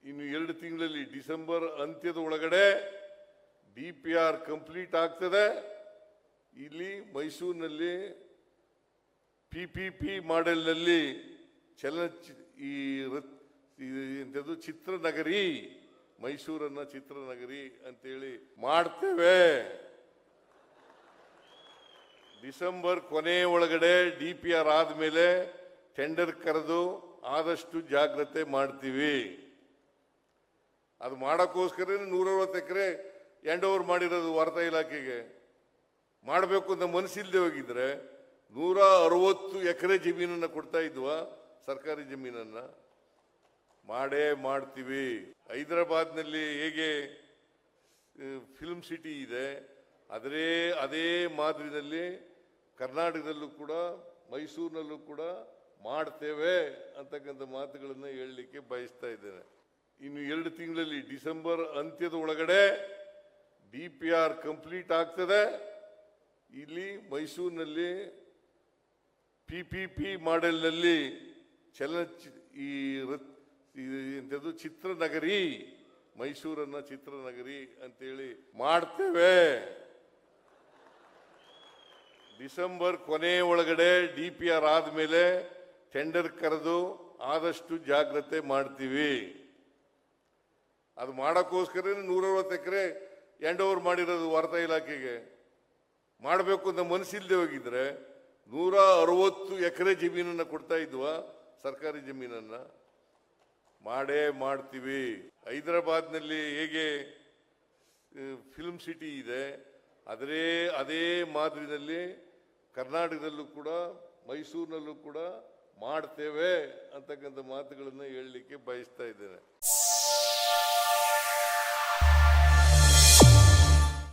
ಇನ್ನು 2 ತಿಂಗಳಲ್ಲಿ ಡಿಸೆಂಬರ್ ಅಂತ್ಯದ ಒಳಗಡೆ DPR ಕಂಪ್ಲೀಟ್ ಆಗ್ತದೆ. ಇಲ್ಲಿ ಮೈಸೂರಿನಲ್ಲಿ PPP ಮಾಡೆಲ್ನಲ್ಲಿ ಚಿತ್ರನಗರಿ, ಮೈಸೂರನ್ನ ಚಿತ್ರನಗರಿ ಅಂತೇಳಿ ಮಾಡ್ತೇವೆ. ಡಿಸೆಂಬರ್ ಕೊನೆ ಒಳಗಡೆ DPR ಆದ್ಮೇಲೆ ಟೆಂಡರ್ ಕರೆದು ಆದಷ್ಟು ಜಾಗ್ರತೆ ಮಾಡ್ತೀವಿ. ಅದು ಮಾಡೋಕ್ಕೋಸ್ಕರ 160 ಎಕರೆ ಹ್ಯಾಂಡ್ ಓವರ್ ಮಾಡಿರೋದು ವಾರ್ತಾ ಇಲಾಖೆಗೆ. ಮಾಡಬೇಕು ಅಂತ ಮನಸ್ಸಿಲ್ಲದೆ ಹೋಗಿದ್ರೆ 160 ಎಕರೆ ಜಮೀನನ್ನು ಕೊಡ್ತಾ ಇದ್ವಾ, ಸರ್ಕಾರಿ ಜಮೀನನ್ನ. ಮಾಡೇ ಮಾಡ್ತೀವಿ. ಹೈದರಾಬಾದ್ನಲ್ಲಿ ಹೇಗೆ ಫಿಲ್ಮ್ ಸಿಟಿ ಇದೆ, ಅದೇ ಮಾದರಿನಲ್ಲಿ ಕರ್ನಾಟಕದಲ್ಲೂ ಕೂಡ ಮೈಸೂರಿನಲ್ಲೂ ಕೂಡ ಮಾಡ್ತೇವೆ ಅಂತಕ್ಕಂಥ ಮಾತುಗಳನ್ನು ಹೇಳಲಿಕ್ಕೆ ಬಯಸ್ತಾ ಇದ್ದೇನೆ. ಇನ್ನು 2 ತಿಂಗಳಲ್ಲಿ ಡಿಸೆಂಬರ್ ಅಂತ್ಯದ ಒಳಗಡೆ DPR ಕಂಪ್ಲೀಟ್ ಆಗ್ತದೆ. ಇಲ್ಲಿ ಮೈಸೂರಿನಲ್ಲಿ PPP ಮಾಡೆಲ್ನಲ್ಲಿ ಚಿತ್ರನಗರಿ, ಮೈಸೂರನ್ನ ಚಿತ್ರನಗರಿ ಅಂತೇಳಿ ಮಾಡ್ತೇವೆ. ಡಿಸೆಂಬರ್ ಕೊನೆ ಒಳಗಡೆ DPR ಆದ್ಮೇಲೆ ಟೆಂಡರ್ ಕರೆದು ಆದಷ್ಟು ಜಾಗ್ರತೆ ಮಾಡ್ತೀವಿ. ಅದು ಮಾಡೋಕ್ಕೋಸ್ಕರ 160 ಎಕರೆ ಹ್ಯಾಂಡ್ ಓವರ್ ಮಾಡಿರೋದು ವಾರ್ತಾ ಇಲಾಖೆಗೆ. ಮಾಡಬೇಕು ಅಂತ ಮನಸ್ಸಿಲ್ಲದೆ ಹೋಗಿದ್ರೆ 160 ಎಕರೆ ಜಮೀನನ್ನು ಕೊಡ್ತಾ ಇದ್ವಾ, ಸರ್ಕಾರಿ ಜಮೀನನ್ನ. ಮಾಡೇ ಮಾಡ್ತೀವಿ. ಹೈದರಾಬಾದ್ನಲ್ಲಿ ಹೇಗೆ ಫಿಲ್ಮ್ ಸಿಟಿ ಇದೆ, ಅದೇ ಮಾದರಿನಲ್ಲಿ ಕರ್ನಾಟಕದಲ್ಲೂ ಕೂಡ ಮೈಸೂರಿನಲ್ಲೂ ಕೂಡ ಮಾಡ್ತೇವೆ ಅಂತಕ್ಕಂಥ ಮಾತುಗಳನ್ನು ಹೇಳಲಿಕ್ಕೆ ಬಯಸ್ತಾ ಇದ್ದೇನೆ.